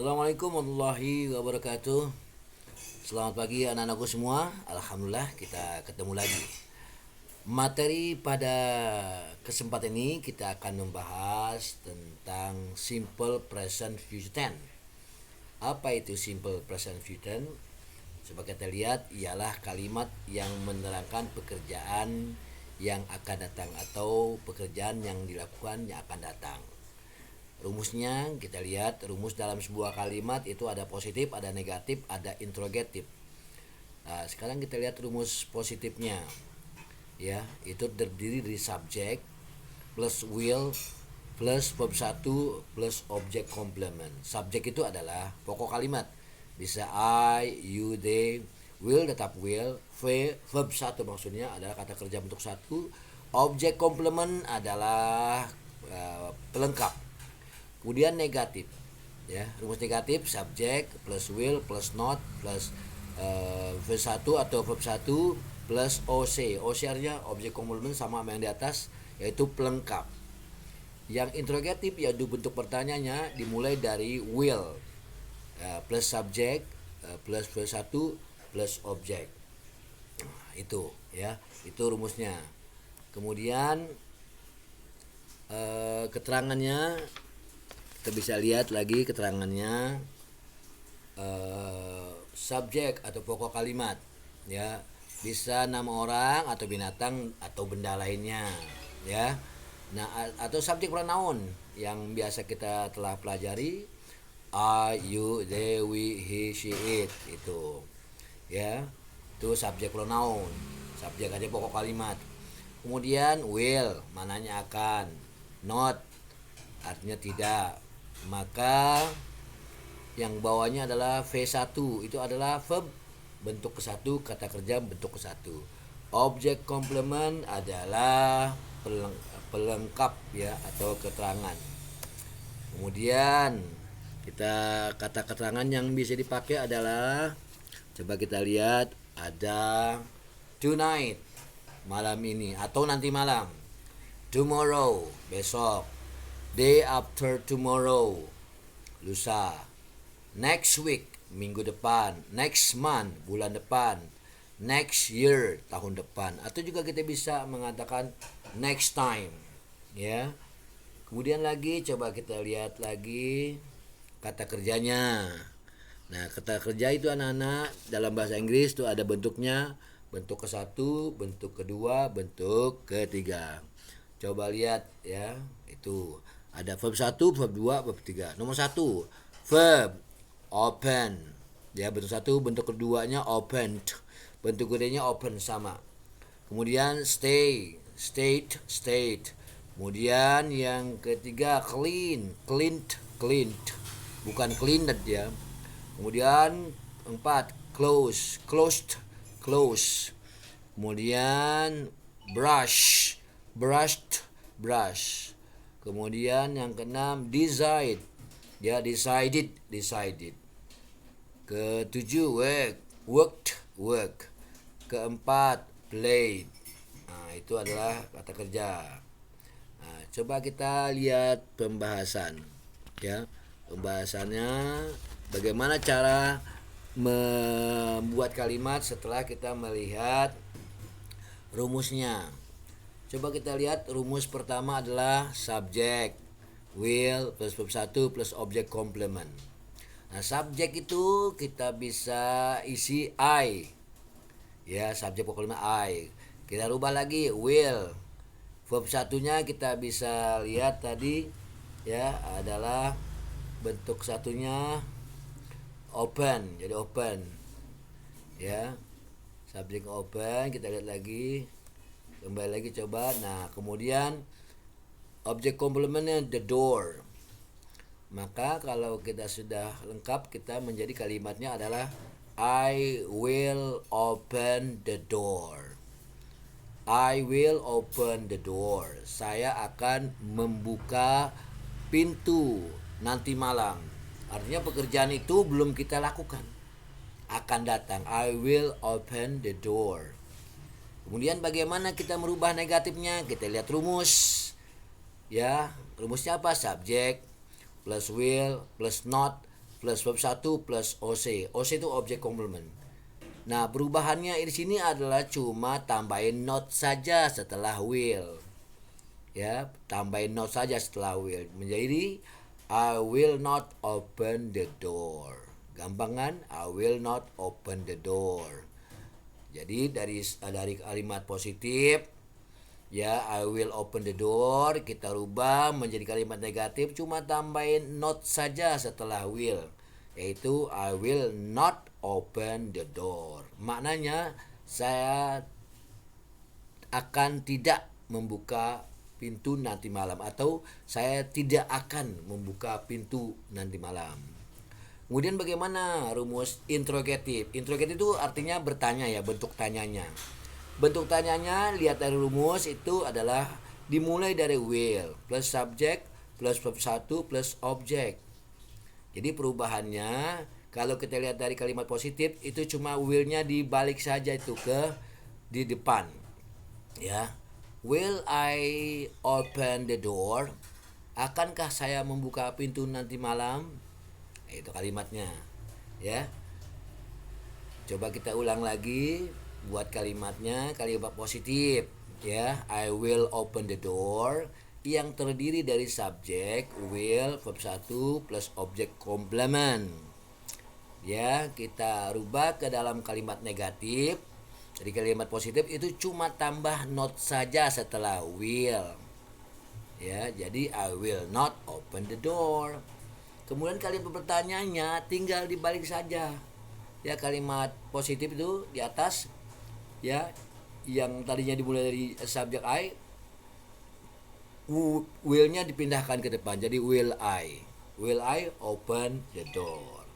Assalamualaikum warahmatullahi wabarakatuh. Selamat pagi anak-anakku semua. Alhamdulillah kita ketemu lagi. Materi pada kesempatan ini kita akan membahas tentang simple present future tense. Apa itu simple present future tense? Coba kita lihat, ialah kalimat yang menerangkan pekerjaan yang akan datang atau pekerjaan yang dilakukan yang akan datang. Rumusnya kita lihat, rumus dalam sebuah kalimat itu ada positif, ada negatif, ada interrogatif. Nah, sekarang kita lihat rumus positifnya. Ya, itu terdiri dari subjek plus will plus verb 1 plus objek komplement. Subjek itu adalah pokok kalimat. Bisa I, you, they. Will tetap will. Verb 1 maksudnya adalah kata kerja bentuk 1. Objek komplement adalah pelengkap. Kemudian negatif, ya, rumus negatif subjek plus will plus not plus verb 1 atau verb 1 plus OC. OC artinya objek komplement sama yang di atas, yaitu pelengkap. Yang interrogatif yaitu bentuk pertanyaannya dimulai dari will plus subjek plus verb 1 plus objek. Nah, itu ya, itu rumusnya. Kemudian keterangannya kita bisa lihat lagi keterangannya. Subjek atau pokok kalimat, ya, bisa nama orang atau binatang atau benda lainnya, ya. Nah, atau subjek pronoun yang biasa kita telah pelajari, I, you, they, we, he, she, it, itu, ya, itu subjek pronoun. Subjek aja pokok kalimat. Kemudian will mananya akan, not artinya tidak. Maka yang bawahnya adalah V1, itu adalah verb bentuk ke-1, kata kerja bentuk ke-1. Objek komplement adalah pelengkap, ya, atau keterangan. Kemudian kita kata keterangan yang bisa dipakai adalah, coba kita lihat, ada tonight, malam ini atau nanti malam. Tomorrow, besok. Day after tomorrow, lusa. Next week, minggu depan. Next month, bulan depan. Next year, tahun depan. Atau juga kita bisa mengatakan next time, ya. Kemudian lagi coba kita lihat lagi kata kerjanya. Nah, kata kerja itu anak-anak dalam bahasa Inggris itu ada bentuknya, bentuk ke-1, bentuk kedua, bentuk ketiga. Coba lihat, ya, itu ada verb 1, verb 2, verb 3. Nomor 1, verb open. Ya, bentuk 1, bentuk keduanya opened. Bentuk keduanya open sama. Kemudian stay, state, state. Kemudian yang ketiga clean, cleaned, cleaned. Bukan cleaned, ya. Kemudian 4, close, closed, close. Kemudian brush, brushed, brush. Kemudian yang keenam decide, ya, decided, decided. Ketujuh work, worked, work. Keempat played. Nah, itu adalah kata kerja. Nah, coba kita lihat pembahasan, ya. Pembahasannya bagaimana cara membuat kalimat setelah kita melihat rumusnya. Coba kita lihat, rumus pertama adalah subjek, will plus verb 1 plus objek komplement. Nah, subjek itu kita bisa isi I, ya, subjek komplement I. Kita rubah lagi will. Verb 1-nya kita bisa lihat tadi, ya, adalah bentuk satunya open, jadi open, ya. Subjek open, kita lihat lagi. Kembali lagi coba. Nah, kemudian objek komplementnya the door. Maka kalau kita sudah lengkap, kita menjadi kalimatnya adalah I will open the door. I will open the door. Saya akan membuka pintu nanti malam. Artinya pekerjaan itu belum kita lakukan, akan datang. I will open the door. Kemudian bagaimana kita merubah negatifnya? Kita lihat rumus. Ya, rumusnya apa? Subjek plus will plus not plus verb 1 plus OC. OC itu objek komplement. Nah, perubahannya di sini adalah cuma tambahin not saja setelah will. Ya, tambahin not saja setelah will. Menjadi I will not open the door. Gampang kan? I will not open the door. Jadi dari kalimat positif, ya, I will open the door, kita rubah menjadi kalimat negatif, cuma tambahin not saja setelah will, yaitu I will not open the door. Maknanya saya akan tidak membuka pintu nanti malam, atau saya tidak akan membuka pintu nanti malam. Kemudian bagaimana rumus interrogatif? Interrogatif itu artinya bertanya, ya, bentuk tanyanya. Bentuk tanyanya lihat dari rumus itu adalah dimulai dari will plus subject plus verb 1 plus object. Jadi perubahannya kalau kita lihat dari kalimat positif itu cuma will-nya dibalik saja itu ke di depan. Ya. Will I open the door? Akankah saya membuka pintu nanti malam? Itu kalimatnya, ya. Coba kita ulang lagi buat kalimatnya, kalimat positif, ya. I will open the door yang terdiri dari subjek, will, verb 1 plus objek komplement. Ya, kita rubah ke dalam kalimat negatif. Jadi kalimat positif itu cuma tambah not saja setelah will. Ya, jadi I will not open the door. Kemudian kalimat pertanyaannya tinggal dibalik saja. Ya, kalimat positif itu di atas, ya, yang tadinya dimulai dari subjek I, will-nya dipindahkan ke depan. Jadi will I open the door.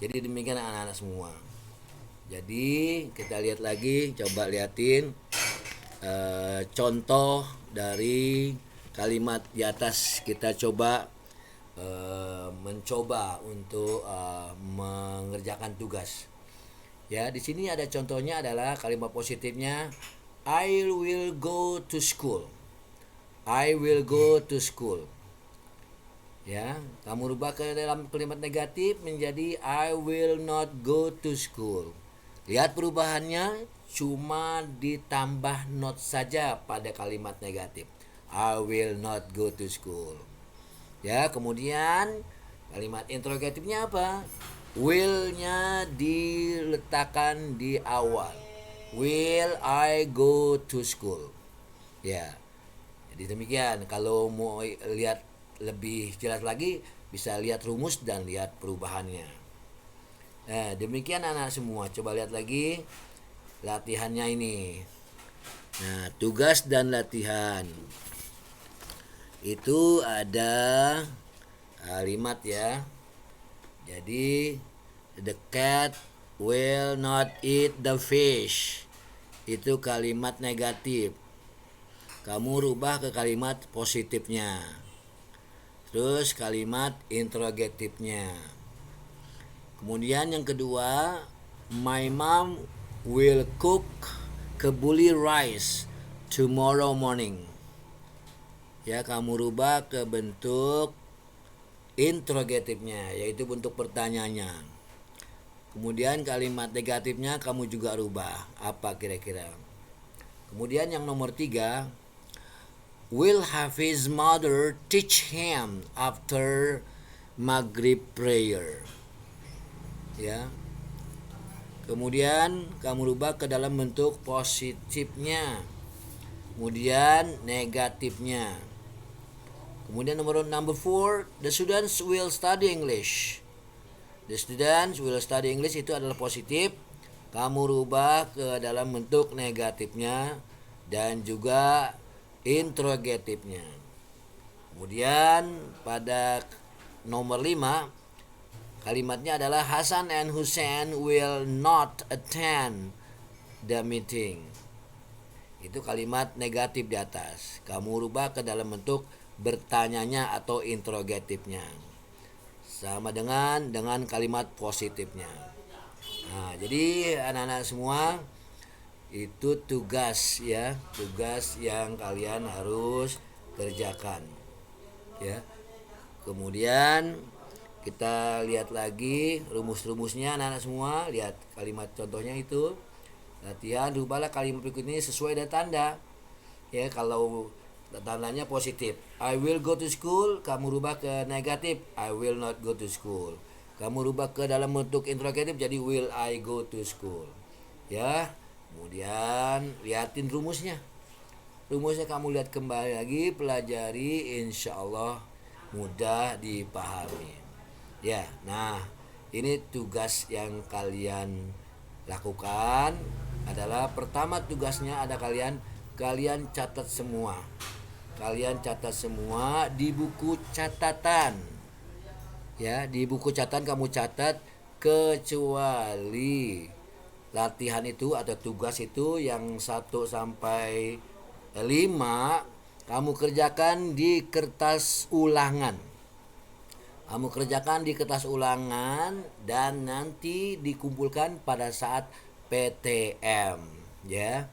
Jadi demikian anak-anak semua. Jadi kita lihat lagi, coba liatin contoh dari kalimat di atas. Kita coba mencoba untuk mengerjakan tugas. Ya, di sini ada contohnya adalah kalimat positifnya I will go to school. I will go to school. Ya, kamu rubah ke dalam kalimat negatif menjadi I will not go to school. Lihat perubahannya, cuma ditambah not saja pada kalimat negatif. I will not go to school. Ya, kemudian kalimat interrogatifnya apa? Will-nya diletakkan di awal. Will I go to school? Ya. Jadi demikian. Kalau mau lihat lebih jelas lagi, bisa lihat rumus dan lihat perubahannya. Nah, demikian anak semua. Coba lihat lagi latihannya ini. Nah, tugas dan latihan. Itu ada kalimat, ya. Jadi the cat will not eat the fish. Itu kalimat negatif. Kamu rubah ke kalimat positifnya. Terus kalimat interrogatifnya. Kemudian yang kedua, my mom will cook kebuli rice tomorrow morning. Ya, kamu rubah ke bentuk interrogatifnya, yaitu bentuk pertanyaannya. Kemudian kalimat negatifnya kamu juga rubah. Apa kira-kira? Kemudian yang nomor 3, will have his mother teach him after Maghrib prayer. Ya. Kemudian kamu rubah ke dalam bentuk positifnya. Kemudian negatifnya. Kemudian number 4, the students will study English. The students will study English itu adalah positif. Kamu rubah ke dalam bentuk negatifnya dan juga interrogatifnya. Kemudian pada nomor 5, kalimatnya adalah Hasan and Hussein will not attend the meeting. Itu kalimat negatif di atas. Kamu rubah ke dalam bentuk bertanyanya atau interrogatifnya. Sama dengan kalimat positifnya. Nah, jadi anak-anak semua, itu tugas, ya, tugas yang kalian harus kerjakan. Ya. Kemudian Kita lihat lagi rumus-rumusnya anak-anak semua. Lihat kalimat contohnya itu. Latihan, rubahlah kalimat berikut ini sesuai dengan tanda. Ya, kalau tandanya positif, I will go to school, kamu rubah ke negatif, I will not go to school. Kamu rubah ke dalam bentuk interrogatif jadi will I go to school. Ya, kemudian liatin rumusnya. Rumusnya kamu lihat kembali lagi, pelajari, insya Allah mudah dipahami. Ya, nah ini tugas yang kalian lakukan adalah pertama tugasnya ada kalian catat semua. Kalian catat semua di buku catatan. Ya, di buku catatan kamu catat kecuali latihan itu atau tugas itu yang 1 sampai 5 kamu kerjakan di kertas ulangan. Kamu kerjakan di kertas ulangan dan nanti dikumpulkan pada saat PTM, ya.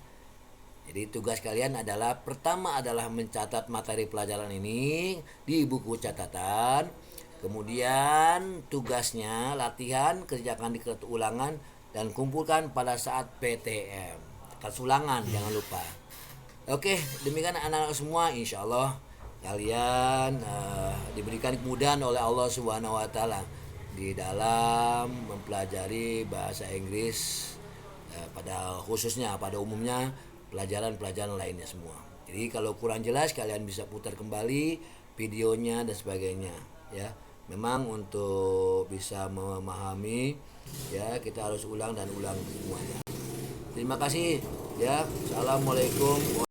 Jadi tugas kalian adalah pertama adalah mencatat materi pelajaran ini di buku catatan. Kemudian tugasnya latihan kerjakan di kertas ulangan dan kumpulkan pada saat PTM. Kertas ulangan jangan lupa. Oke, demikian anak-anak semua, insya Allah kalian diberikan kemudahan oleh Allah Subhanahu wa taala di dalam mempelajari bahasa Inggris, pada khususnya pada umumnya pelajaran-pelajaran lainnya semua. Jadi kalau kurang jelas kalian bisa putar kembali videonya dan sebagainya, ya. Memang untuk bisa memahami, ya, kita harus ulang dan ulang semuanya. Terima kasih, ya. Assalamualaikum.